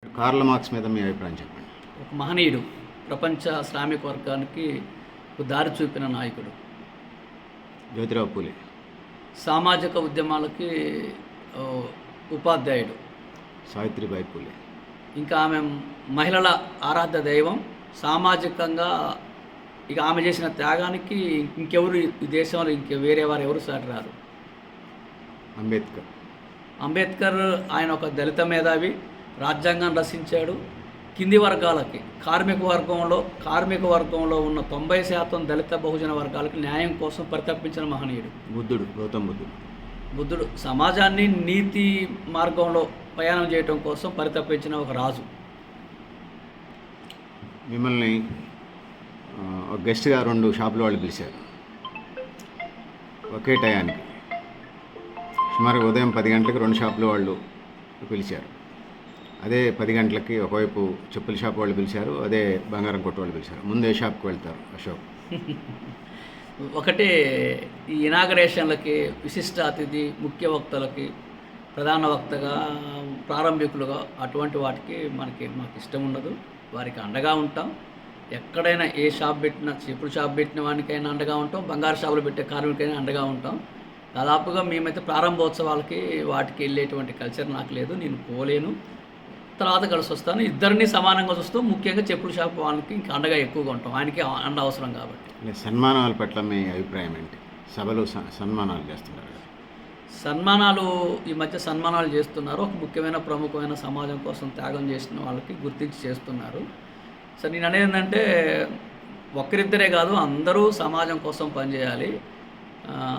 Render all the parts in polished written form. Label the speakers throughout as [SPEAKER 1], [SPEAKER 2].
[SPEAKER 1] Karl Marx మీద మీ అభిప్రాయం చెప్పండి.
[SPEAKER 2] ఒక మహనీయుడు, ప్రపంచ శ్రామిక వర్గానికి ఒక దారి చూపిన నాయకుడు,
[SPEAKER 1] జ్యోతిరావు పూలే
[SPEAKER 2] సామాజిక ఉద్యమాలకి ఓ, ఉపాధ్యాయుడు,
[SPEAKER 1] సావిత్రిబాయి పూలే
[SPEAKER 2] ఇంకా ఆమె మహిళల ఆరాధ్య దైవం. సామాజికంగా ఇక ఆమె చేసిన త్యాగానికి ఇంకెవరు ఈ దేశంలో వేరే వారు ఎవరు సాటి రారు.
[SPEAKER 1] అంబేద్కర్
[SPEAKER 2] అంబేద్కర్ ఆయన ఒక దళిత మేధావి, రాజ్యాంగం రచించాడు. కింది వర్గాలకి కార్మిక వర్గంలో ఉన్న 90% దళిత బహుజన వర్గాలకి న్యాయం కోసం పరితపించిన మహనీయుడు.
[SPEAKER 1] గౌతమ్
[SPEAKER 2] బుద్ధుడు సమాజాన్ని నీతి మార్గంలో ప్రయాణం చేయడం కోసం పరితపించిన ఒక రాజు.
[SPEAKER 1] మిమ్మల్ని ఒక గెస్ట్గా 2 షాపుల వాళ్ళు పిలిచారు ఒకే టయానికి. సుమారు ఉదయం 10 గంటలకు 2 షాపుల వాళ్ళు పిలిచారు. అదే 10 గంటలకి ఒకవైపు చెప్పుల షాప్ వాళ్ళు పిలిచారు, అదే బంగారం కొట్టు వాళ్ళు పిలిచారు. ముందు ఏ షాప్కి వెళ్తారు అశోక్?
[SPEAKER 2] ఒకటే ఈ ఇనాగరేషన్లకి, విశిష్ట అతిథి, ముఖ్య వక్తలకి, ప్రధాన వక్తగా, ప్రారంభికులుగా అటువంటి వాటికి మాకు ఇష్టం ఉండదు. వారికి అండగా ఉంటాం. ఎక్కడైనా ఏ షాప్ పెట్టినా, చెప్పుల షాప్ పెట్టిన వానికైనా అండగా ఉంటాం, బంగారు షాపులు పెట్టే కార్మికులకైనా అండగా ఉంటాం. దాదాపుగా మేమైతే ప్రారంభోత్సవాలకి వాటికి వెళ్ళేటువంటి కల్చర్ నాకు లేదు, నేను పోలేను. తర్వాత కలిసి వస్తాను. ఇద్దరిని సమానంగా చూస్తూ ముఖ్యంగా చెప్పుల షాప్ వాళ్ళకి ఇంకా అండగా ఎక్కువగా ఉంటాం. ఆయనకి అండ అవసరం కాబట్టి.
[SPEAKER 1] సన్మానాల పట్ల మీ అభిప్రాయం ఏంటి? సభలు సన్మానాలు చేస్తున్నారు కదా.
[SPEAKER 2] ఈ మధ్య సన్మానాలు చేస్తున్నారు. ఒక ముఖ్యమైన ప్రముఖమైన సమాజం కోసం త్యాగం చేసిన వాళ్ళకి గుర్తించి చేస్తున్నారు. సో నేను అనేది ఏంటంటే, ఒక్కరిద్దరే కాదు, అందరూ సమాజం కోసం పనిచేయాలి.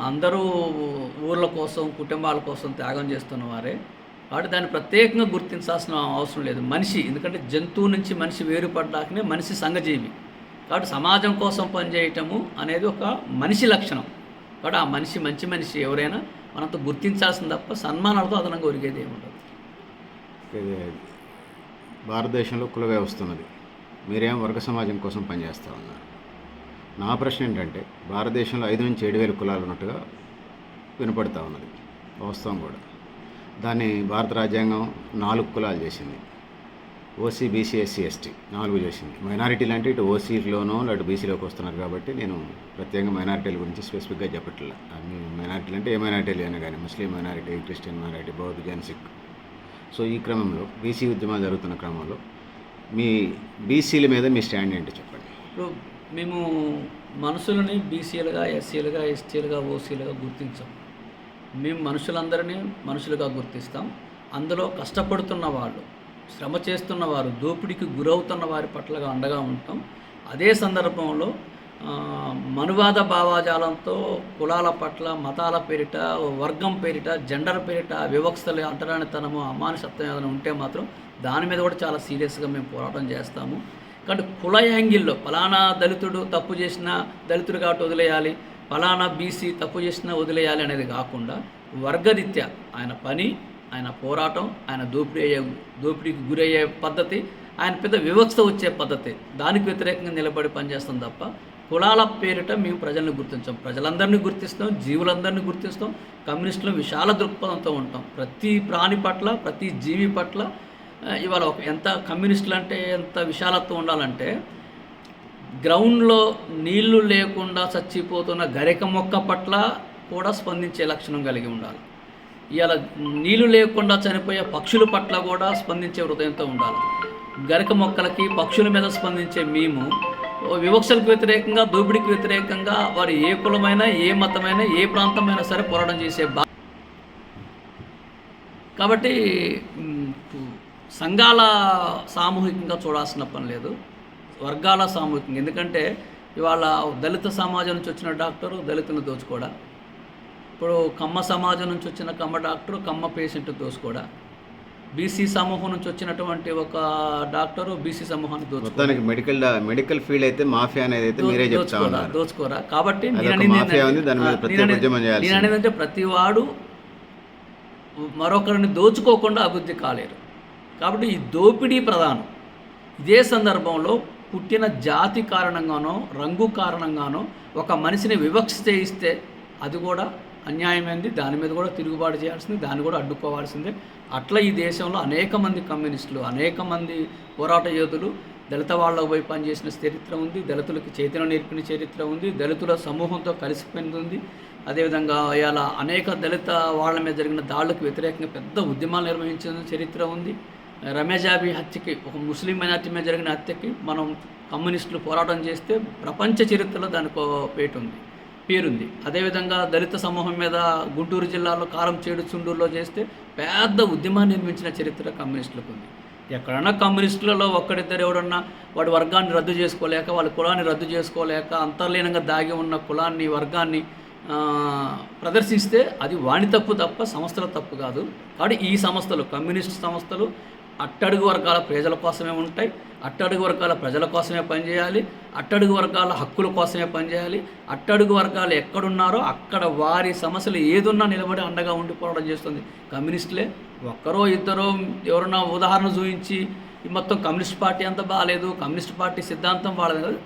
[SPEAKER 2] అందరూ ఊర్ల కోసం, కుటుంబాల కోసం త్యాగం చేస్తున్న వారే. కాబట్టి దాన్ని ప్రత్యేకంగా గుర్తించాల్సిన అవసరం లేదు. మనిషి, ఎందుకంటే జంతువు నుంచి మనిషి వేరుపడ్డాకనే మనిషి సంఘజీవి. కాబట్టి సమాజం కోసం పనిచేయటము అనేది ఒక మనిషి లక్షణం. కాబట్టి ఆ మంచి మనిషి ఎవరైనా మనంతో గుర్తించాల్సింది తప్ప సన్మానాలతో అదనంగా ఒరిగేది ఏముండదు.
[SPEAKER 1] భారతదేశంలో కుల వ్యవస్థ ఉన్నది, మీరేం వర్గ సమాజం కోసం పనిచేస్తూ ఉన్నారు. నా ప్రశ్న ఏంటంటే, భారతదేశంలో 5 నుంచి 7,000 కులాలు ఉన్నట్టుగా వినపడుతూ ఉన్నది, వాస్తవం కూడా. దాన్ని భారత రాజ్యాంగం 4 కులాలు చేసింది. ఓసీ, బీసీ, ఎస్సీ, ఎస్టీ 4 చేసింది. మైనారిటీలు అంటే ఇటు ఓసీలోనో లేటు బీసీలోకి వస్తున్నారు కాబట్టి నేను ప్రత్యేకంగా మైనారిటీల గురించి స్పెసిఫిక్గా చెప్పట్లే. మైనారిటీలు అంటే ఏ మైనారిటీలు అయినా కానీ, ముస్లిం మైనారిటీ, క్రిస్టియన్ మైనారిటీ, బౌద్ధ, జైన్, సిక్. సో ఈ క్రమంలో బీసీ ఉద్యమాలు జరుగుతున్న క్రమంలో మీ బీసీల మీద మీ స్టాండ్ ఏంటో చెప్పండి.
[SPEAKER 2] ఇప్పుడు మేము మనుషులని బీసీలుగా, ఎస్సీలుగా, ఎస్టీలుగా, ఓసీలుగా గుర్తించాం. మేము మనుషులందరినీ మనుషులుగా గుర్తిస్తాం. అందులో కష్టపడుతున్న వాళ్ళు, శ్రమ చేస్తున్న వారు, దోపిడీకి గురవుతున్న వారి పట్లగా అండగా ఉంటాం. అదే సందర్భంలో మనువాద భావాజాలంతో కులాల పట్ల, మతాల పేరిట, వర్గం పేరిట, జెండర్ పేరిట వివక్షలు, అంటరానితనము, అమానుషత్వం ఏదైనా ఉంటే మాత్రం దాని మీద కూడా చాలా సీరియస్గా మేము పోరాటం చేస్తాము. కాబట్టి కుల యాంగిల్లో ఫలానా దళితుడు తప్పు చేసినా దళితుడు కాబట్టి వదిలేయాలి, ఫలానా బీసీ తప్పు చేసినా వదిలేయాలి అనేది కాకుండా వర్గరీత్యా ఆయన పని, ఆయన పోరాటం, ఆయన దోపిడీకి గురయ్యే పద్ధతి, ఆయన పెద్ద వివక్ష వచ్చే పద్ధతి, దానికి వ్యతిరేకంగా నిలబడి పనిచేస్తాం తప్ప కులాల పేరిట మేము ప్రజల్ని గుర్తించాం. ప్రజలందరినీ గుర్తిస్తాం, జీవులందరినీ గుర్తిస్తాం. కమ్యూనిస్టులు విశాల దృక్పథంతో ఉంటాం. ప్రతి ప్రాణి పట్ల, ప్రతి జీవి పట్ల. ఇవాళ ఎంత కమ్యూనిస్టులు అంటే ఎంత విశాలత్వం ఉండాలంటే, గ్రౌండ్లో నీళ్లు లేకుండా చచ్చిపోతున్న గరిక మొక్క పట్ల కూడా స్పందించే లక్షణం కలిగి ఉండాలి. ఇవాళ నీళ్లు లేకుండా చనిపోయే పక్షుల పట్ల కూడా స్పందించే హృదయంతో ఉండాలి. గరిక మొక్కలకి, పక్షుల మీద స్పందించే మేము వివక్షలకు వ్యతిరేకంగా, దోపిడీకి వ్యతిరేకంగా వారు ఏ కులమైనా, ఏ మతమైనా, ఏ ప్రాంతమైనా సరే పోరాటం చేసే కాబట్టి సంఘాల సామూహికంగా చూడాల్సిన పని లేదు, వర్గాల సామూహికంగా. ఎందుకంటే ఇవాళ దళిత సమాజం నుంచి వచ్చిన డాక్టరు దళితులను దోచుకోడా, ఇప్పుడు కమ్మ సమాజం నుంచి వచ్చిన కమ్మ డాక్టరు కమ్మ పేషెంట్ దోచుకోడా, బీసీ సమూహం నుంచి వచ్చినటువంటి ఒక డాక్టరు బీసీ సమూహాన్ని దోచుకోరా.
[SPEAKER 1] మెడికల్ ఫీల్డ్ అయితే మాఫియా అనేది అయితే మీరే
[SPEAKER 2] దోచుకోరా. కాబట్టి నేనేదంటే ప్రతివాడు మరొకరిని దోచుకోకుండా అభివృద్ధి కాలేరు. కాబట్టి ఈ దోపిడీ ప్రధానం. ఇదే సందర్భంలో పుట్టిన జాతి కారణంగానో, రంగు కారణంగానో ఒక మనిషిని వివక్ష చేయిస్తే అది కూడా అన్యాయమైంది, దాని మీద కూడా తిరుగుబాటు చేయాల్సింది, దాన్ని కూడా అడ్డుకోవాల్సిందే. అట్లా ఈ దేశంలో అనేక మంది కమ్యూనిస్టులు, అనేక మంది పోరాట యోధులు దళిత వాళ్ళకు పోయి పనిచేసిన చరిత్ర ఉంది, దళితులకి చైతన్యం నేర్పిన చరిత్ర ఉంది, దళితుల సమూహంతో కలిసిపోయింది ఉంది. అదేవిధంగా ఇవాళ అనేక దళిత వాళ్ళ మీద జరిగిన దాడులకు వ్యతిరేకంగా పెద్ద ఉద్యమాలు నిర్వహించిన చరిత్ర ఉంది. రమేజాబీ హత్యకి, ఒక ముస్లిం మైనార్టీ మీద జరిగిన హత్యకి మనం కమ్యూనిస్టులు పోరాటం చేస్తే ప్రపంచ చరిత్రలో దానికి పేరుంది. అదేవిధంగా దళిత సమూహం మీద గుంటూరు జిల్లాలో కారంచేడు చుండూరులో చేస్తే పెద్ద ఉద్యమాన్ని నిర్మించిన చరిత్ర కమ్యూనిస్టులకు ఉంది. ఎక్కడన్నా కమ్యూనిస్టులలో ఒక్కడిద్దరు ఎవడన్నా వాడి వర్గాన్ని రద్దు చేసుకోలేక, వాళ్ళ కులాన్ని రద్దు చేసుకోలేక, అంతర్లీనంగా దాగి ఉన్న కులాన్ని, వర్గాన్ని ప్రదర్శిస్తే అది వాణి తప్పు తప్ప సంస్థల తప్పు కాదు. కాబట్టి ఈ సంస్థలు, కమ్యూనిస్ట్ సంస్థలు అట్టడుగు వర్గాల ప్రజల కోసమే ఉంటాయి, అట్టడుగు వర్గాల ప్రజల కోసమే పనిచేయాలి, అట్టడుగు వర్గాల హక్కుల కోసమే పనిచేయాలి. అట్టడుగు వర్గాలు ఎక్కడున్నారో అక్కడ వారి సమస్యలు ఏదున్నా నిలబడి అండగా ఉండి పోరాటం చేస్తుంది కమ్యూనిస్టులే. ఒక్కరో ఇద్దరో ఎవరన్నా ఉదాహరణ చూపించి మొత్తం కమ్యూనిస్ట్ పార్టీ అంత బాగాలేదు, కమ్యూనిస్ట్ పార్టీ సిద్ధాంతం బాగాలేదు కాదు,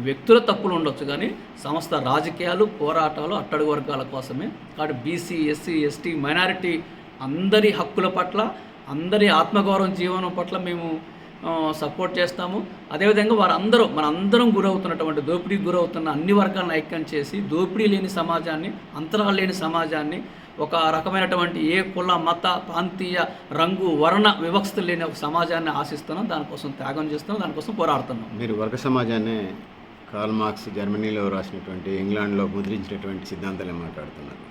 [SPEAKER 2] వ్యక్తుల తప్పులు ఉండొచ్చు, కానీ సంస్థ రాజకీయాలు, పోరాటాలు అట్టడుగు వర్గాల కోసమే. కాబట్టి బీసీ, ఎస్సీ, ఎస్టీ, మైనారిటీ అందరి హక్కుల పట్ల, అందరి ఆత్మగౌరవం, జీవనం పట్ల మేము సపోర్ట్ చేస్తాము. అదేవిధంగా మనందరం గురవుతున్నటువంటి, దోపిడీకి గురవుతున్న అన్ని వర్గాలను ఐక్యం చేసి, దోపిడీ లేని సమాజాన్ని, అంతరాలు లేని సమాజాన్ని, ఒక రకమైనటువంటి ఏ కుల, మత, ప్రాంతీయ, రంగు, వర్ణ వివక్షత లేని ఒక సమాజాన్ని ఆశిస్తున్నాం. దానికోసం త్యాగం చేస్తున్నాం, దానికోసం పోరాడుతున్నాం.
[SPEAKER 1] మీరు వర్గ సమాజాన్ని కార్ల్ మార్క్స్ జర్మనీలో రాసినటువంటి, ఇంగ్లాండ్లో ముద్రించినటువంటి సిద్ధాంతాలే మాట్లాడుతున్నారు.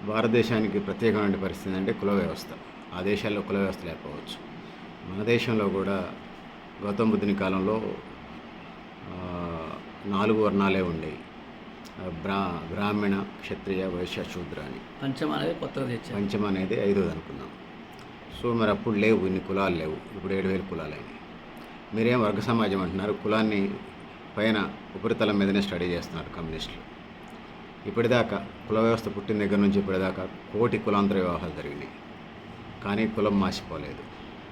[SPEAKER 1] భారతదేశానికి ప్రత్యేకమైన పరిస్థితి అంటే కుల వ్యవస్థ. ఆ దేశాల్లో కుల వ్యవస్థ లేకపోవచ్చు. మన దేశంలో కూడా గౌతమ బుద్ధుని కాలంలో 4 వర్ణాలే ఉండేవి. బ్రాహ్మణ, క్షత్రియ, వైశ్య, శూద్ర అని.
[SPEAKER 2] పంచమ అనేది కొత్తగా తెచ్చారు.
[SPEAKER 1] పంచమ అనేది 5వది అనుకుందాం. సో మరి అప్పుడు లేవు, ఇన్ని కులాలు లేవు. ఇప్పుడు 7,000 కులాలైనవి. మీరేం వర్గ సమాజం అంటున్నారు? కులాన్ని పైన ఉపరితలం మీదనే స్టడీ చేస్తున్నారు కమ్యూనిస్టులు. ఇప్పటిదాకా కుల వ్యవస్థ పుట్టిన దగ్గర నుంచి ఇప్పటిదాకా 1 కోటి కులాంతర వివాహాలు జరిగినాయి, కానీ కులం మాసిపోలేదు.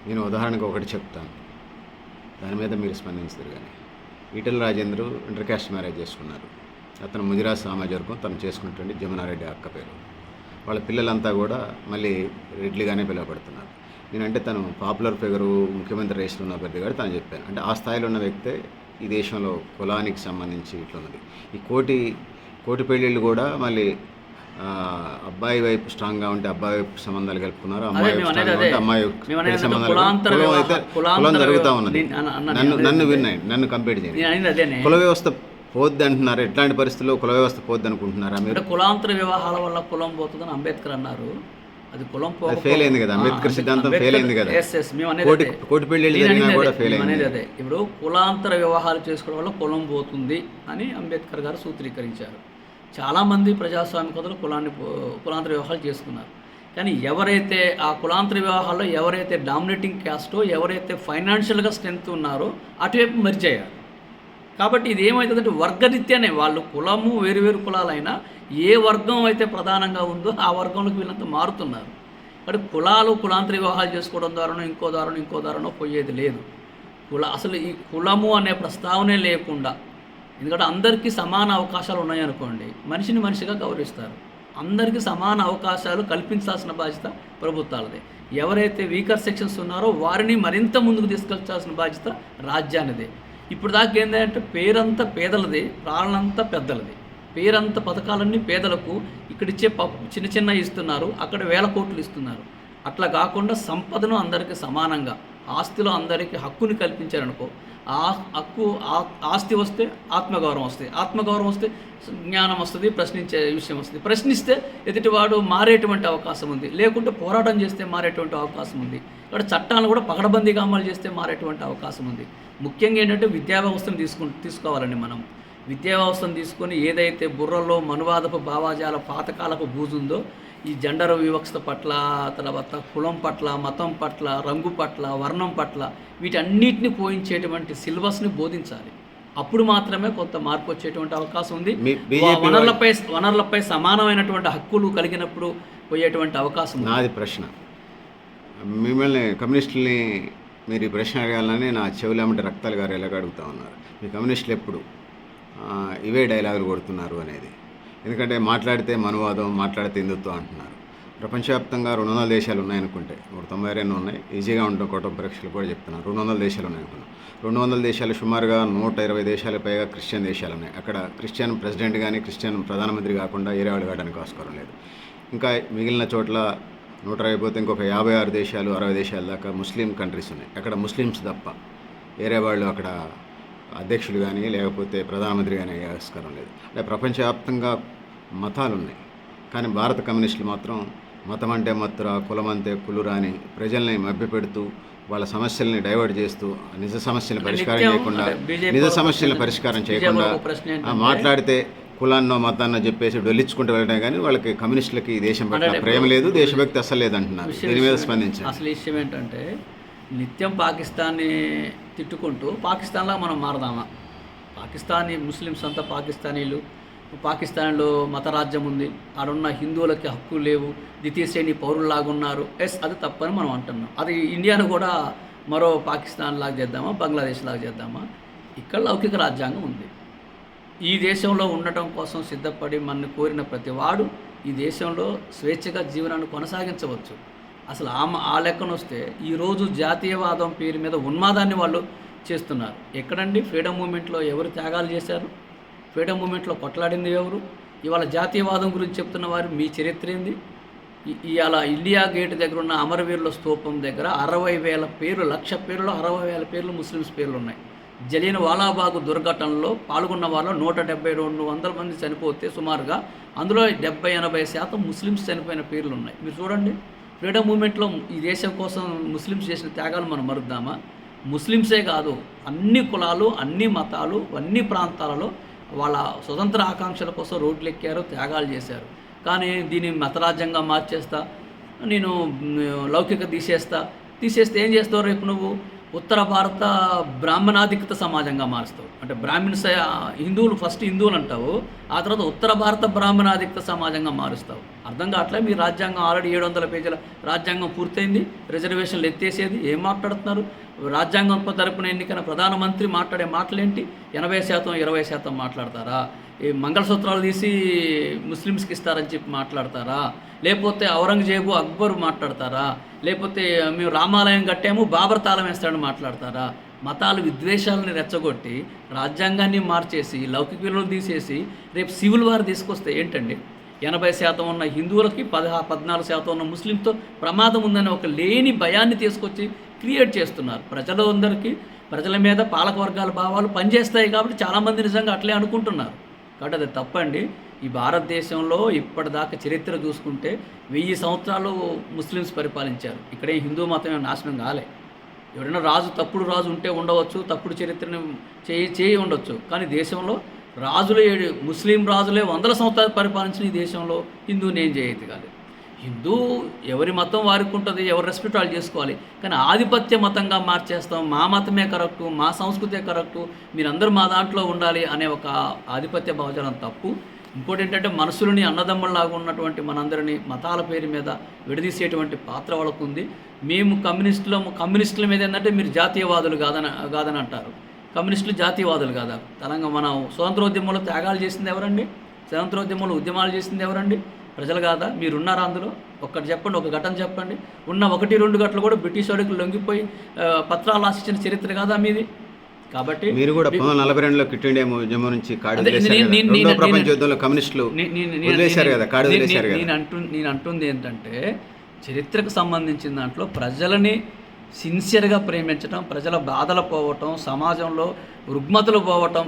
[SPEAKER 1] నేను ఉదాహరణకు ఒకటి చెప్తాను, దాని మీద మీరు స్పందించరు. కానీ ఈటెల రాజేంద్రు ఇంటర్ క్యాస్ట్ మ్యారేజ్ చేసుకున్నారు. అతను ముదిరాజ్ సామాజిక వర్గం, తను చేసుకున్నటువంటి జమునారెడ్డి అక్క పేరు. వాళ్ళ పిల్లలంతా కూడా మళ్ళీ రెడ్లిగానే పిలువబడుతున్నారు. నేనంటే తను పాపులర్ ఫిగరు, ముఖ్యమంత్రి రేసులో ఉన్న అభ్యర్థి గారు తను చెప్పాను. అంటే ఆ స్థాయిలో ఉన్న వ్యక్తే ఈ దేశంలో కులానికి సంబంధించి ఇట్లున్నది. ఈ కోటి పెళ్ళిళ్ళు కూడా మళ్ళీ అబ్బాయి వైపు స్ట్రాంగ్గా ఉంటే అబ్బాయి వైపు సంబంధాలు కలుపుకున్నారు, అమ్మాయి వైపు స్ట్రాంగ్గా ఉంటే అమ్మాయి సంబంధాలు. కులం జరుగుతూ ఉన్నది. నన్ను విన్నాయి, నన్ను కంప్లీట్ చేయండి. కుల వ్యవస్థ పోద్ది అంటున్నారు. ఎట్లాంటి పరిస్థితుల్లో కుల వ్యవస్థ పోద్ది అనుకుంటున్నారా మీరు?
[SPEAKER 2] కులాంతర వివాహాల వల్ల కులం పోతుందని అంబేద్కర్ అన్నారు. అది కులం
[SPEAKER 1] ఫెయిల్ అయింది కదా, అంబేద్కర్ సిద్ధాంతం ఫెయిల్ అయింది కదా. కోటి పెళ్ళిళ్ళు జరిగినా కూడా ఫెయిల్ అయింది.
[SPEAKER 2] అదే ఇప్పుడు కులాంతర వివాహాలు చేసుకోవడం వల్ల కులం పోతుంది అని అంబేద్కర్ గారు సూత్రీకరించారు. చాలామంది ప్రజాస్వామికతలు కులాంతర వివాహాలు చేసుకున్నారు. కానీ ఎవరైతే ఆ కులాంతర వివాహాల్లో ఎవరైతే డామినేటింగ్ క్యాస్టో, ఎవరైతే ఫైనాన్షియల్గా స్ట్రెంత్ ఉన్నారో అటువైపు మెర్జ్ అయ్యారు. కాబట్టి ఇది ఏమవుతుందంటే వర్గరీత్యానే వాళ్ళు కులము వేరు కులాలైనా ఏ వర్గం అయితే ప్రధానంగా ఉందో ఆ వర్గంలోకి వీళ్ళంతా మారుతున్నారు. కాబట్టి కులాంతర వివాహాలు చేసుకోవడం ద్వారానో ఇంకో ద్వారానో పోయేది లేదు. అసలు ఈ కులము అనే ప్రస్తావనే లేకుండా, ఎందుకంటే అందరికీ సమాన అవకాశాలు ఉన్నాయనుకోండి, మనిషిని మనిషిగా గౌరవిస్తారు. అందరికీ సమాన అవకాశాలు కల్పించాల్సిన బాధ్యత ప్రభుత్వాలదే. ఎవరైతే వీకర్ సెక్షన్స్ ఉన్నారో వారిని మరింత ముందుకు తీసుకెళ్లాల్సిన బాధ్యత రాజ్యానిదే. ఇప్పుడు దాకా ఏంటంటే పేరంతా పేదలది, ప్రాణంతా పెద్దలది. పేరంత పథకాలన్నీ పేదలకు ఇక్కడిచ్చే చిన్న ఇస్తున్నారు, అక్కడ 1000 కోట్లు ఇస్తున్నారు. అట్లా కాకుండా సంపదను అందరికీ సమానంగా, ఆస్తిలో అందరికీ హక్కుని కల్పించారనుకో, ఆ హక్కు, ఆస్తి వస్తే ఆత్మగౌరవం వస్తుంది, ఆత్మగౌరవం వస్తే జ్ఞానం వస్తుంది, ప్రశ్నించే విషయం వస్తుంది. ప్రశ్నిస్తే ఎదుటివాడు మారేటువంటి అవకాశం ఉంది, లేకుంటే పోరాటం చేస్తే మారేటువంటి అవకాశం ఉంది. ఇక్కడ చట్టాలను కూడా పకడ్బందీగా అమలు చేస్తే మారేటువంటి అవకాశం ఉంది. ముఖ్యంగా ఏంటంటే విద్యా వ్యవస్థను తీసుకోవాలండి. మనం విద్యా వ్యవస్థను తీసుకొని ఏదైతే బుర్రలో మనువాదపు భావాజాల పాతకాలపు బూజుందో, ఈ జెండర్ వివక్షత పట్ల, తర్వాత కులం పట్ల, మతం పట్ల, రంగు పట్ల, వర్ణం పట్ల వీటన్నిటిని పోయించేటువంటి సిలబస్ని బోధించాలి. అప్పుడు మాత్రమే కొంత మార్పు వచ్చేటువంటి అవకాశం ఉంది. వనరులపై సమానమైనటువంటి హక్కులు కలిగినప్పుడు పోయేటువంటి అవకాశం ఉంది.
[SPEAKER 1] నాది ప్రశ్న, మిమ్మల్ని కమ్యూనిస్టుల్ని మీరు ఈ ప్రశ్న అడగాలని నా చెవులేమంటే రక్తాలు గారు ఎలాగ అడుగుతూ ఉన్నారు. మీ కమ్యూనిస్టులు ఎప్పుడు ఇవే డైలాగులు కొడుతున్నారు అనేది. ఎందుకంటే మాట్లాడితే మనువాదం, మాట్లాడితే హిందుత్వం అంటున్నారు. ప్రపంచవ్యాప్తంగా 200 దేశాలు ఉన్నాయనుకుంటే, 192 ఉన్నాయి, ఈజీగా ఉంటుంది. కోటం పరీక్షలు కూడా చెప్తున్నాను. 200 దేశాలు ఉన్నాయనుకున్నాను. 200 దేశాలు సుమారుగా 120 దేశాల పైగా క్రిస్టియన్ దేశాలు ఉన్నాయి. అక్కడ క్రిస్టియన్ ప్రెసిడెంట్ కానీ క్రిస్టియన్ ప్రధానమంత్రి కాకుండా ఏరే వాళ్ళు కావడానికి ఆస్కారం లేదు. ఇంకా మిగిలిన చోట్ల 120 పోతే ఇంకొక 56 దేశాలు 60 దేశాల దాకా ముస్లిం కంట్రీస్ ఉన్నాయి. అక్కడ ముస్లిమ్స్ తప్ప వేరే వాళ్ళు అక్కడ అధ్యక్షులు కానీ లేకపోతే ప్రధానమంత్రి కానీ ఆస్కారం లేదు. అంటే ప్రపంచవ్యాప్తంగా మతాలు ఉన్నాయి. కానీ భారత కమ్యూనిస్టులు మాత్రం మతం అంటే మత్తురా, కులం అంతే కులురా అని ప్రజల్ని మభ్యపెడుతూ వాళ్ళ సమస్యల్ని డైవర్ట్ చేస్తూ నిజ సమస్యలను పరిష్కారం చేయకుండా మాట్లాడితే కులాన్నో మతాన్నో చెప్పేసి డొల్లించుకుంటూ వెళ్ళడం కానీ వాళ్ళకి కమ్యూనిస్టులకి ఈ దేశం పట్ల ప్రేమ లేదు, దేశభక్తి అస్సలు లేదు అంటున్నారు. దీని మీద స్పందించారు.
[SPEAKER 2] అసలు విషయం ఏంటంటే నిత్యం పాకిస్తాన్ని తిట్టుకుంటూ పాకిస్తాన్లా మనం మారదామా? పాకిస్తానీ ముస్లిమ్స్ అంతా పాకిస్తానీలు, పాకిస్తాన్లో మతరాజ్యం ఉంది, ఆడున్న హిందువులకి హక్కులు లేవు, ద్వితీయ శ్రేణి పౌరుల్లాగా ఉన్నారు. అది తప్పని మనం అంటున్నాం. అది ఇండియాను కూడా మరో పాకిస్తాన్ లాగా చేద్దామా, బంగ్లాదేశ్ లాగా చేద్దామా? ఇక్కడ లౌకిక రాజ్యాంగం ఉంది. ఈ దేశంలో ఉండటం కోసం సిద్ధపడి మనల్ని కోరిన ప్రతి వాడు ఈ దేశంలో స్వేచ్ఛగా జీవనాన్ని కొనసాగించవచ్చు. అసలు ఆ లెక్కన వస్తే ఈరోజు జాతీయవాదం పేరు మీద ఉన్మాదాన్ని వాళ్ళు చేస్తున్నారు. ఎక్కడండి ఫ్రీడమ్ మూమెంట్లో ఎవరు త్యాగాలు చేశారు? ఫ్రీడమ్ మూమెంట్లో కొట్లాడింది ఎవరు? ఇవాళ జాతీయవాదం గురించి చెప్తున్న వారు మీ చరిత్ర ఏంది? ఇవాళ ఇండియా గేట్ దగ్గర ఉన్న అమరవీరుల స్తూపం దగ్గర 60,000 పేర్లు, 1,00,000 పేర్లు, 60,000 పేర్లు ముస్లిమ్స్ పేర్లు ఉన్నాయి. జలియన్ వాలాబాగ్ దుర్ఘటనలో పాల్గొన్న వాళ్ళు 170-200 మంది చనిపోతే సుమారుగా అందులో 70-80% ముస్లిమ్స్ చనిపోయిన పేర్లు ఉన్నాయి. మీరు చూడండి, ఫ్రీడమ్ మూమెంట్లో ఈ దేశం కోసం ముస్లిమ్స్ చేసిన త్యాగాలు మనం మరుద్దామా? ముస్లిమ్సే కాదు, అన్ని కులాలు, అన్ని మతాలు, అన్ని ప్రాంతాలలో వాళ్ళ స్వతంత్ర ఆకాంక్షల కోసం రోడ్లు ఎక్కారు, త్యాగాలు చేశారు. కానీ దీన్ని మతరాజ్యంగా మార్చేస్తా, నేను లౌకిక తీసేస్తే ఏం చేస్తావు? రేపు నువ్వు ఉత్తర భారత బ్రాహ్మణాధిక్యత సమాజంగా మారుస్తావు. అంటే బ్రాహ్మిన్స్, హిందువులు ఫస్ట్ హిందువులు అంటావు, ఆ తర్వాత ఉత్తర భారత బ్రాహ్మణాధిక్యత సమాజంగా మారుస్తావు. అర్థం కావట్లే. మీ రాజ్యాంగం ఆల్రెడీ 700 పేజీల రాజ్యాంగం పూర్తయింది, రిజర్వేషన్లు ఎత్తేసేది. ఏం మాట్లాడుతున్నారు? రాజ్యాంగం తరపున ఎన్నికైన ప్రధానమంత్రి మాట్లాడే మాటలేంటి? 80%, 20% మాట్లాడతారా? ఈ మంగళసూత్రాలు తీసి ముస్లిమ్స్కి ఇస్తారని చెప్పి మాట్లాడతారా? లేకపోతే ఔరంగజేబు, అక్బర్ మాట్లాడతారా? లేకపోతే మేము రామాలయం కట్టాము, బాబర్ తాళం వేస్తాడని మాట్లాడతారా? మతాలు విద్వేషాలని రెచ్చగొట్టి రాజ్యాంగాన్ని మార్చేసి లౌకిక విలువలు తీసేసి రేపు సివిల్ వార్ తీసుకొస్తే ఏంటండి? 80% ఉన్న హిందువులకి 14% ఉన్న ముస్లింతో ప్రమాదం ఉందని ఒక లేని భయాన్ని తీసుకొచ్చి క్రియేట్ చేస్తున్నారు. ప్రజల మీద పాలకవర్గాల భావాలు పనిచేస్తాయి కాబట్టి చాలామంది నిజంగా అట్లే అనుకుంటున్నారు. కాబట్టి అది తప్పండి. ఈ భారతదేశంలో ఇప్పటిదాకా చరిత్ర చూసుకుంటే 1000 సంవత్సరాలు ముస్లిమ్స్ పరిపాలించారు. ఇక్కడే హిందూ మతం నాశనం కాలే. ఎవరైనా తప్పుడు రాజు ఉంటే ఉండవచ్చు, తప్పుడు చరిత్రను చేయి ఉండొచ్చు. కానీ దేశంలో ముస్లిం రాజులే 100 సంవత్సరాలు పరిపాలించిన ఈ దేశంలో హిందూని ఏం చేయదు కాదు. హిందూ ఎవరి మతం వారికి ఉంటుంది, ఎవరి రెస్పెక్ట్ వాళ్ళు చేసుకోవాలి. కానీ ఆధిపత్య మతంగా మార్చేస్తాం, మా మతమే కరెక్టు, మా సంస్కృతే కరెక్టు, మీరందరూ మా దాంట్లో ఉండాలి అనే ఒక ఆధిపత్య భావజాలం తప్పు. ఇంకోటి ఏంటంటే మనుషులని అన్నదమ్ముల్లాగా ఉన్నటువంటి మనందరినీ మతాల పేరు మీద విడదీసేటువంటి పాత్ర వాళ్ళకు ఉంది. మేము కమ్యూనిస్టుల మీద ఏంటంటే మీరు జాతీయవాదులు కాదని అంటారు. కమ్యూనిస్టులు జాతీయవాదులు కాదా? మన స్వతంత్రోద్యమంలో త్యాగాలు చేసింది ఎవరండి? స్వతంత్రోద్యమంలో ఉద్యమాలు చేసింది ఎవరండి? ప్రజలు కాదా? మీరున్నారా అందులో? ఒక్కటి చెప్పండి, ఒక ఘటన చెప్పండి. ఉన్న 1-2 గంటలు కూడా బ్రిటిష్ వాడికి లొంగిపోయి పత్రాలు రాసిచ్చిన చరిత్ర కాదా మీది? కాబట్టి
[SPEAKER 1] మీరు కూడా 1942లో క్విట్ ఇండియా ఉద్యమం నుంచి ప్రపంచ యుద్ధంలో కమ్యూనిస్టులు
[SPEAKER 2] నేను అంటుంది ఏంటంటే చరిత్రకు సంబంధించిన దాంట్లో ప్రజలని సిన్సియర్గా ప్రేమించడం, ప్రజల బాధలు పోవటం, సమాజంలో రుగ్మతలు పోవటం,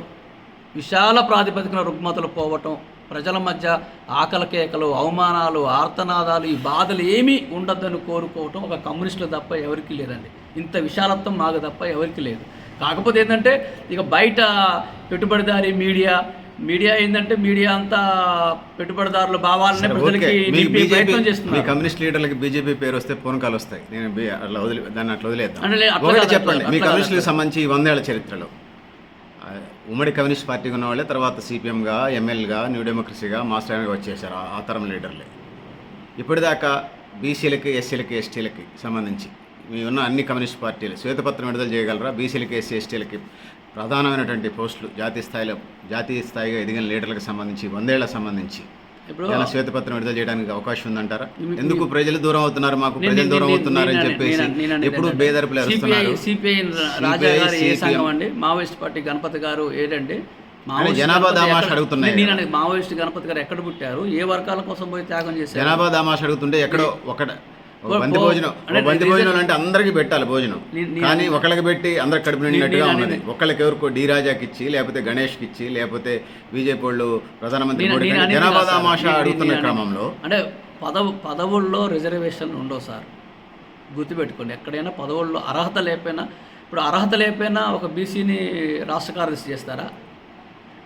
[SPEAKER 2] విశాల ప్రాతిపదికన రుగ్మతలు పోవటం, ప్రజల మధ్య ఆకలి కేకలు, అవమానాలు, ఆర్తనాదాలు, ఈ బాధలు ఏమీ ఉండొద్దని కోరుకోవటం ఒక కమ్యూనిస్టులు తప్ప ఎవరికి లేదండి. ఇంత విశాలత్వం మాకు తప్ప ఎవరికి లేదు. కాకపోతే ఏంటంటే ఇక బయట పెట్టుబడిదారి మీడియా ఏంటంటే మీడియా అంతా పెట్టుబడిదారుల భావాలనే ప్రజలకి నింపే ప్రయత్నం చేస్తున్నారు.
[SPEAKER 1] కమ్యూనిస్ట్ లీడర్లకి బీజేపీ పేరు వస్తే ఫోన్ కాల్ వస్తాయి. నేను దాన్ని అట్లా వదిలేద్దాం. చెప్పండి, మీ కమ్యూనిస్టులకు సంబంధించి 100 ఏళ్ల చరిత్రలో ఉమ్మడి కమ్యూనిస్ట్ పార్టీగా ఉన్న వాళ్ళే తర్వాత సిపిఎంగా, ఎంఎల్గా, న్యూ డెమోక్రసీగా, మాస్టర్గా వచ్చేసారు ఆ తరం లీడర్లే. ఇప్పటిదాకా బీసీలకి, ఎస్సీలకి, ఎస్టీలకి సంబంధించి మీ ఉన్న అన్ని కమ్యూనిస్ట్ పార్టీలు శ్వేతపత్రం విడుదల చేయగలరా? బీసీలకి, ఎస్సీ, ఎస్టీలకి ప్రధానమైనటువంటి పోస్టులు జాతీయ స్థాయిగా ఎదిగిన లీడర్లకు సంబంధించి 100 ఏళ్లకు సంబంధించి
[SPEAKER 2] ఇప్పుడు
[SPEAKER 1] ఏమైనా శ్వేతపత్రం విడుదల చేయడానికి అవకాశం ఉందంటారా? ఎందుకు ప్రజలు దూరం అవుతున్నారు, మాకు ప్రజలు దూరం అవుతున్నారు అని చెప్పేసి ఎప్పుడు బేదర్పులు ఎరుస్తున్నారు.
[SPEAKER 2] సిపిఐ రాజా గారు ఏ సంఘం అండి? మావోయిస్ట్ పార్టీ గణపతి గారు ఏదండి?
[SPEAKER 1] జనాభా దామాష అడుగుతున్నాయి.
[SPEAKER 2] నేను మావోయిస్ట్ గణపతి గారు ఎక్కడ పుట్టారు? ఏ వర్గాల కోసం పోయి త్యాగం చేశారు?
[SPEAKER 1] జనాభా దామాష అడుగుతుంటే ఎక్కడో బంతి భోజనం అంటే అందరికి పెట్టాలి భోజనం, కానీ ఒకళ్ళకి పెట్టి అందరికి కడుపు నిండినట్టుగా ఉన్నది. ఒకళ్ళకి ఎవరికో డి రాజాకి ఇచ్చి, లేకపోతే గణేష్కి ఇచ్చి, లేకపోతే బీజేపీ వాళ్ళు ప్రధానమంత్రి మోడీ జనాభా దామాష అడుగుతున్న క్రమంలో
[SPEAKER 2] అంటే పదవుల్లో రిజర్వేషన్ ఉండవు సార్, గుర్తుపెట్టుకోండి. ఎక్కడైనా పదవుల్లో అర్హత లేకపోయినా, ఇప్పుడు అర్హత లేకపోయినా ఒక బీసీని రాష్ట్ర కార్యదర్శి చేస్తారా?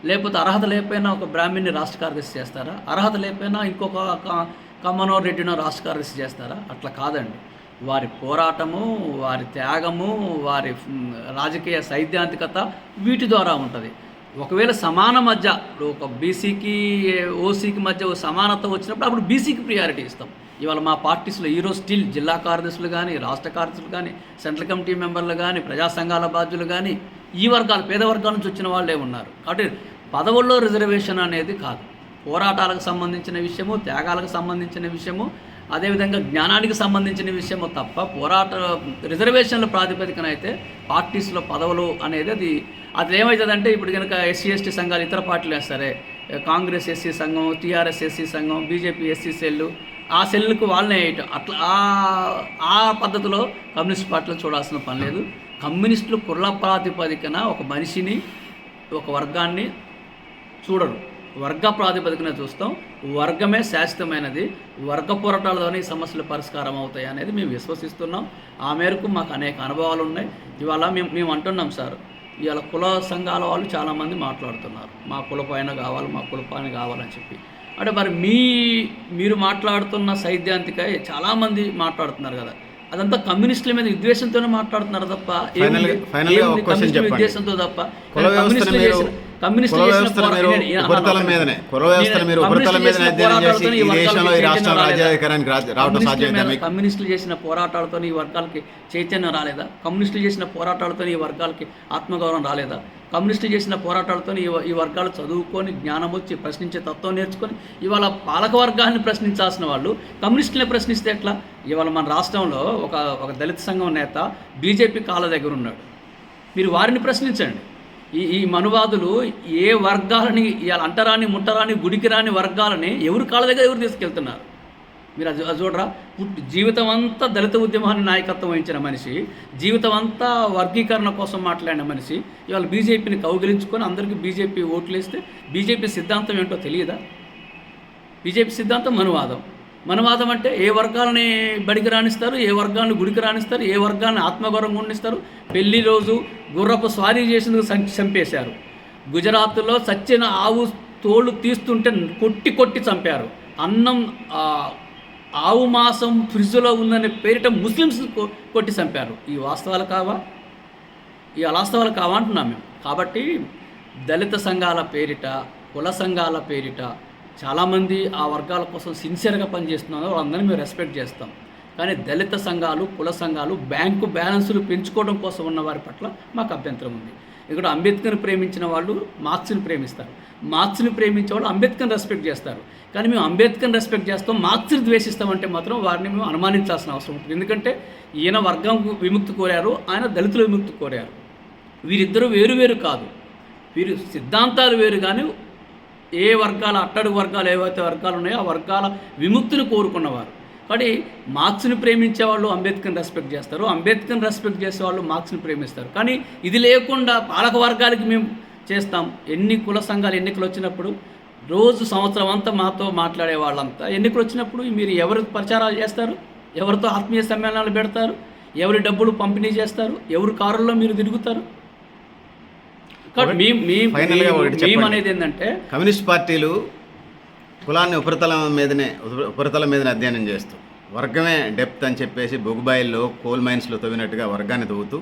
[SPEAKER 2] లేకపోతే అర్హత లేకపోయినా ఒక బ్రాహ్మణ్ని రాష్ట్ర కార్యదర్శి చేస్తారా? అర్హత లేకపోయినా ఇంకొక కమ్మనో రెడ్డినో రాష్ట్ర కార్యదర్శి చేస్తారా? అట్లా కాదండి. వారి పోరాటము, వారి త్యాగము, వారి రాజకీయ సైద్ధాంతికత వీటి ద్వారా ఉంటుంది. ఒకవేళ సమాన మధ్య ఒక బీసీకి ఓసీకి మధ్య ఒక సమానత వచ్చినప్పుడు అప్పుడు బీసీకి ప్రియారిటీ ఇస్తాం. ఇవాళ మా పార్టీస్లో ఈరోజు స్టిల్ జిల్లా కార్యదర్శులు కానీ, రాష్ట్ర కార్యదర్శులు కానీ, సెంట్రల్ కమిటీ మెంబర్లు కానీ, ప్రజా సంఘాల బాధ్యులు కానీ, ఈ వర్గాలు పేద వర్గాల నుంచి వచ్చిన వాళ్ళే ఉన్నారు. కాబట్టి పదవుల్లో రిజర్వేషన్ అనేది కాదు, పోరాటాలకు సంబంధించిన విషయము, త్యాగాలకు సంబంధించిన విషయము, అదేవిధంగా జ్ఞానానికి సంబంధించిన విషయము తప్ప రిజర్వేషన్ల ప్రాతిపదికన అయితే పార్టీస్లో పదవులు అనేది అది ఏమవుతుందంటే, ఇప్పుడు కనుక ఎస్సీ ఎస్టీ సంఘాలు ఇతర పార్టీలు వేస్తారే, కాంగ్రెస్ ఎస్సీ సంఘం, టీఆర్ఎస్ ఎస్సీ సంఘం, బీజేపీ ఎస్సీ సెల్లు, ఆ సెల్లుకు వాళ్ళనే వేయటం, అట్లా ఆ పద్ధతిలో కమ్యూనిస్ట్ పార్టీలు చూడాల్సిన పని లేదు. కమ్యూనిస్టులు కుల ప్రాతిపదికన ఒక మనిషిని, ఒక వర్గాన్ని చూడరు, వర్గ ప్రాతిపదికన చూస్తాం. వర్గమే శాశ్వతమైనది, వర్గ పోరాటాలతోనే ఈ సమస్యలు పరిష్కారం అవుతాయి అనేది మేము విశ్వసిస్తున్నాం. ఆ మేరకు మాకు అనేక అనుభవాలు ఉన్నాయి. ఇవాళ మేము అంటున్నాం సార్, ఇవాళ కుల సంఘాల వాళ్ళు చాలామంది మాట్లాడుతున్నారు, మా కుల పైన కావాలి, మా కుల పైన కావాలని చెప్పి. అంటే మరి మీరు మాట్లాడుతున్న సైద్ధాంతిక చాలామంది మాట్లాడుతున్నారు కదా, అదంతా కమ్యూనిస్టుల మీద విద్వేషంతోనే మాట్లాడుతున్నారు తప్ప విద్వేషంతో తప్ప కమ్యూనిస్టులు చేసిన పోరాటాలతో ఈ వర్గాలకి చైతన్యం రాలేదా? కమ్యూనిస్టులు చేసిన పోరాటాలతో ఈ వర్గాలకి ఆత్మగౌరవం రాలేదా? కమ్యూనిస్టులు చేసిన పోరాటాలతో ఈ వర్గాలు చదువుకొని, జ్ఞానం వచ్చి, ప్రశ్నించే తత్వం నేర్చుకొని ఇవాళ పాలక వర్గాన్ని ప్రశ్నించాల్సిన వాళ్ళు కమ్యూనిస్టులే ప్రశ్నిస్తే ఎట్లా? ఇవాళ మన రాష్ట్రంలో ఒక దళిత సంఘం నేత బీజేపీ కాళ్ళ దగ్గర ఉన్నాడు, మీరు వారిని ప్రశ్నించండి. ఈ మనువాదులు ఏ వర్గాలని, ఇవాళ అంటరాని ముట్టరాని గుడికి రాని వర్గాలని ఎవరు కాళ్ళ దగ్గర ఎవరు తీసుకెళ్తున్నారు? మీరు అది చూడరా? జీవితం అంతా దళిత ఉద్యమాన్ని నాయకత్వం వహించిన మనిషి, జీవితం అంతా వర్గీకరణ కోసం మాట్లాడిన మనిషి ఇవాళ బీజేపీని కౌగిలించుకొని అందరికీ బీజేపీ ఓట్లు వేస్తే బీజేపీ సిద్ధాంతం ఏంటో తెలియదా? బీజేపీ సిద్ధాంతం మనువాదం అంటే ఏ వర్గాలని బడికి రాణిస్తారు, ఏ వర్గాన్ని గుడికి రాణిస్తారు, ఏ వర్గాన్ని ఆత్మగౌరవం ఉండిస్తారు. పెళ్లి రోజు గుర్రపు స్వారీ చేసినందుకు చంపేశారు. గుజరాత్లో చచ్చిన ఆవు తోళ్ళు తీస్తుంటే కొట్టి చంపారు. అన్నం ఆవు మాంసం ఫ్రిడ్జ్లో ఉందనే పేరిట ముస్లిమ్స్ కొట్టి చంపారు. ఈ వాస్తవాలు కావా? ఈ అవాస్తవాలు కావా అంటున్నాం మేము. కాబట్టి దళిత సంఘాల పేరిట, కుల సంఘాల పేరిట చాలామంది ఆ వర్గాల కోసం సిన్సియర్గా పనిచేస్తున్నారు, వాళ్ళందరినీ మేము రెస్పెక్ట్ చేస్తాం. కానీ దళిత సంఘాలు, కుల సంఘాలు బ్యాంకు బ్యాలెన్సులు పెంచుకోవడం కోసం ఉన్న వారి పట్ల మాకు అభ్యంతరం ఉంది. ఇక్కడ అంబేద్కర్ని ప్రేమించిన వాళ్ళు మార్క్స్ని ప్రేమిస్తారు, మార్క్స్ని ప్రేమించే వాళ్ళు అంబేద్కర్ని రెస్పెక్ట్ చేస్తారు. కానీ మేము అంబేద్కర్ని రెస్పెక్ట్ చేస్తాం, మార్క్స్ని ద్వేషిస్తామంటే మాత్రం వారిని మేము అనుమానించాల్సిన అవసరం ఉంటుంది. ఎందుకంటే ఈయన వర్గం విముక్తి కోరారు, ఆయన దళితుల విముక్తి కోరారు. వీరిద్దరూ వేరు కాదు, వీరు సిద్ధాంతాలు వేరు. కానీ ఏ వర్గాల, అట్టడుగు వర్గాలు ఏవైతే వర్గాలు ఉన్నాయో ఆ వర్గాల విముక్తిని కోరుకున్నవారు. కాబట్టి మార్క్స్ని ప్రేమించే వాళ్ళు అంబేద్కర్ని రెస్పెక్ట్ చేస్తారు, అంబేద్కర్ని రెస్పెక్ట్ చేసే వాళ్ళు మార్క్స్ని ప్రేమిస్తారు. కానీ ఇది లేకుండా పాలక వర్గాలకి మేము చేస్తాం. ఎన్ని కుల సంఘాలు ఎన్నికలు వచ్చినప్పుడు రోజు సంవత్సరం అంతా మాతో మాట్లాడే వాళ్ళంతా ఎన్నికలు వచ్చినప్పుడు మీరు ఎవరు ప్రచారాలు చేస్తారు, ఎవరితో ఆత్మీయ సమ్మేళనాలు పెడతారు, ఎవరి డబ్బులు పంపిణీ చేస్తారు, ఎవరి కారుల్లో మీరు తిరుగుతారు? అనేది ఏంటంటే
[SPEAKER 1] కమ్యూనిస్ట్ పార్టీలు కులాన్ని ఉపరితలం మీదనే అధ్యయనం చేస్తూ వర్గమే డెప్త్ అని చెప్పేసి బొగ్గుబాయిల్లో, కోల్ మైన్స్లో తవ్వినట్టుగా వర్గాన్ని తవ్వుతూ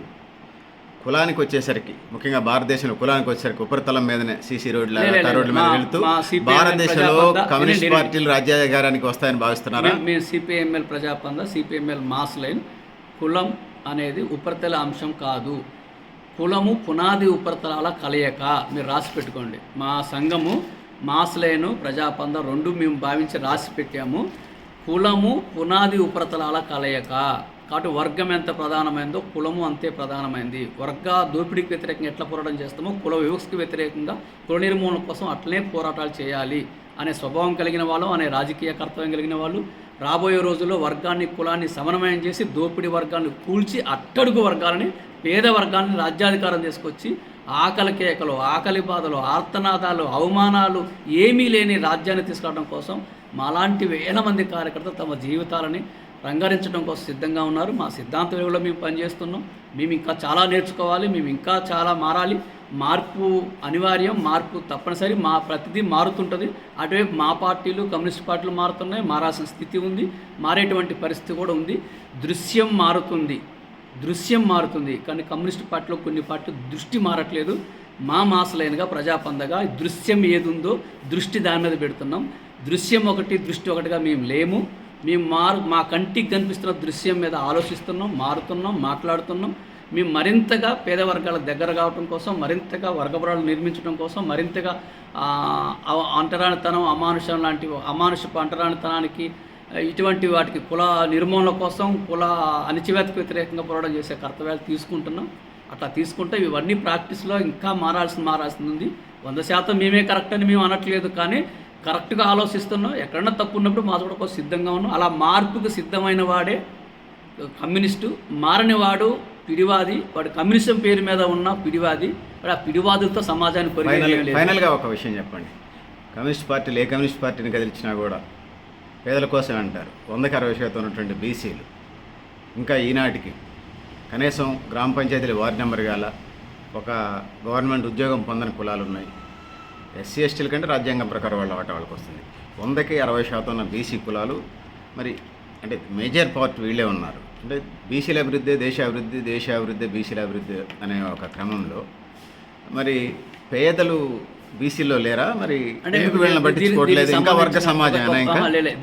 [SPEAKER 1] కులానికి వచ్చేసరికి, ముఖ్యంగా భారతదేశంలో కులానికి వచ్చేసరికి ఉపరితలం మీదనే సీసీ రోడ్ల మీద వెళుతూ భారతదేశంలో కమ్యూనిస్ట్ పార్టీలు రాజ్యాధికారానికి వస్తాయని భావిస్తున్నారా?
[SPEAKER 2] మేము సిపిఎంఎల్ ప్రజాపంద, సిపిఎంఎల్ మాస్ లైన్, కులం అనేది ఉపరితల అంశం కాదు. కులము పునాది ఉపరితలాల కలయిక. మీరు రాసి పెట్టుకోండి. మా సంఘము మాస్లేను ప్రజాపంద రెండు మేము భావించి రాసి పెట్టాము. కులము పునాది ఉపరితలాల కలయిక. కాబట్టి వర్గం ఎంత ప్రధానమైందో కులము అంతే ప్రధానమైంది. వర్గ దోపిడీకి వ్యతిరేకంగా ఎట్లా పోరాటం చేస్తామో కుల వివక్షకి వ్యతిరేకంగా కుల నిర్మూలన కోసం అట్లనే పోరాటాలు చేయాలి అనే స్వభావం కలిగిన వాళ్ళు, అనే రాజకీయ కర్తవ్యం కలిగిన వాళ్ళు రాబోయే రోజుల్లో వర్గాన్ని కులాన్ని సమన్వయం చేసి దోపిడీ వర్గాన్ని కూల్చి అట్టడుగు వర్గాలని పేద వర్గాన్ని రాజ్యాధికారం తీసుకొచ్చి ఆకలి కేకలు, ఆకలి బాధలు, ఆర్తనాదాలు, అవమానాలు ఏమీ లేని రాజ్యాన్ని తీసుకురావడం కోసం మాలాంటి వేల మంది కార్యకర్తలు తమ జీవితాలని రంగరించడం కోసం సిద్ధంగా ఉన్నారు. మా సిద్ధాంత వేళలో మేము పనిచేస్తున్నాం. మేము ఇంకా చాలా నేర్చుకోవాలి, మేము ఇంకా చాలా మారాలి. మార్పు అనివార్యం, మార్పు తప్పనిసరి. మా ప్రతిదీ మారుతుంటుంది. అటువైపు మా పార్టీలు, కమ్యూనిస్ట్ పార్టీలు మారుతున్నాయి, మారాల్సిన స్థితి ఉంది, మారేటువంటి పరిస్థితి కూడా ఉంది. దృశ్యం మారుతుంది కానీ కమ్యూనిస్ట్ పార్టీలో కొన్ని పార్టీలు దృష్టి మారట్లేదు. మా మాసలైనగా ప్రజాపందగా దృశ్యం ఏది ఉందో దృష్టి దాని మీద పెడుతున్నాం. దృశ్యం ఒకటి దృష్టి ఒకటిగా మేము లేము. మేము మా కంటికి కనిపిస్తున్న దృశ్యం మీద ఆలోచిస్తున్నాం, మారుతున్నాం, మాట్లాడుతున్నాం. మేము మరింతగా పేద వర్గాల దగ్గర కావడం కోసం, మరింతగా వర్గపురాలు నిర్మించడం కోసం, మరింతగా అంటరానితనం, అమానుషపు అంటరానితనానికి ఇటువంటి వాటికి కుల నిర్మూలన కోసం, కుల అణచివేతకు వ్యతిరేకంగా పోరాటం చేసే కర్తవ్యాలు తీసుకుంటున్నాం. అట్లా తీసుకుంటే ఇవన్నీ ప్రాక్టీస్లో ఇంకా మారాల్సింది ఉంది. 100% మేమే కరెక్ట్ అని మేము అనట్లేదు, కానీ కరెక్ట్గా ఆలోచిస్తున్నాం. ఎక్కడన్నా తప్పు ఉన్నప్పుడు మా కూడా కోసం సిద్ధంగా ఉన్నాం. అలా మార్పుకు సిద్ధమైన వాడే కమ్యూనిస్టు, మారని వాడు పిడివాది. వాడు కమ్యూనిజం పేరు మీద ఉన్న పిడివాది. వాడు ఆ పిడివాదులతో సమాజాన్ని
[SPEAKER 1] ఫైనల్గా ఒక విషయం చెప్పండి. కమ్యూనిస్ట్ పార్టీలు ఏ కమ్యూనిస్ట్ పార్టీని కదిలించినా కూడా పేదల కోసం అంటారు. 100కి 60% ఉన్నటువంటి బీసీలు ఇంకా ఈనాటికి కనీసం గ్రామ పంచాయతీలు వార్డు నెంబర్ గల ఒక గవర్నమెంట్ ఉద్యోగం పొందని కులాలు ఉన్నాయి. ఎస్సీ ఎస్టీల కంటే రాజ్యాంగం ప్రకారం వాళ్ళ వాటా వాళ్ళకి వస్తుంది. 100కి 60% ఉన్న బీసీ కులాలు మరి అంటే మేజర్ పార్ట్ వీళ్ళే ఉన్నారు. అంటే బీసీల అభివృద్ధి దేశాభివృద్ధి, దేశాభివృద్ధి బీసీల అభివృద్ధి అనే ఒక క్రమంలో మరి పేదలు బీసీలో లేరా? మరి ఎందుకు వీళ్ళని పట్టించుకోవట్లేదు? ఇంకా వర్గ సమాజం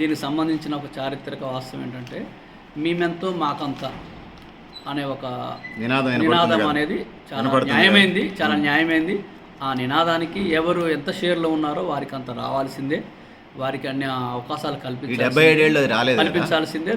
[SPEAKER 2] దీనికి సంబంధించిన ఒక చారిత్రక వాస్తవం ఏంటంటే మేమెంతో మాకంత అనే ఒక నినాదం అనేది చాలా న్యాయమైంది. ఆ నినాదానికి ఎవరు ఎంత షేర్లో ఉన్నారో వారికి అంత రావాల్సిందే, వారికి అన్ని అవకాశాలు కల్పించాల్సిందే.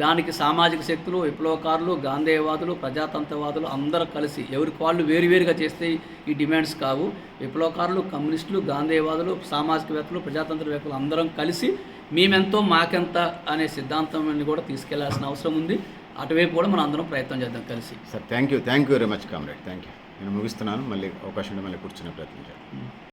[SPEAKER 2] దానికి సామాజిక శక్తులు, విప్లవకారులు, గాంధేయవాదులు, ప్రజాతంత్రవాదులు అందరూ కలిసి ఎవరికి వాళ్ళు వేరువేరుగా చేస్తే ఈ డిమాండ్స్ కావు. విప్లవకారులు, కమ్యూనిస్టులు, గాంధేయవాదులు, సామాజికవేత్తలు, ప్రజాతంత్రవేత్తలు అందరం కలిసి మేమెంతో మాకెంత అనే సిద్ధాంతాన్ని కూడా తీసుకెళ్లాల్సిన అవసరం ఉంది. అటువైపు కూడా మనం అందరం ప్రయత్నం చేద్దాం కలిసి.
[SPEAKER 1] Sir thank you very much comrade. Thank you. నేను ముగిస్తున్నాను. మళ్ళీ అవకాశం ఉంటే మళ్ళీ కూర్చునే ప్రయత్నం చేద్దాం.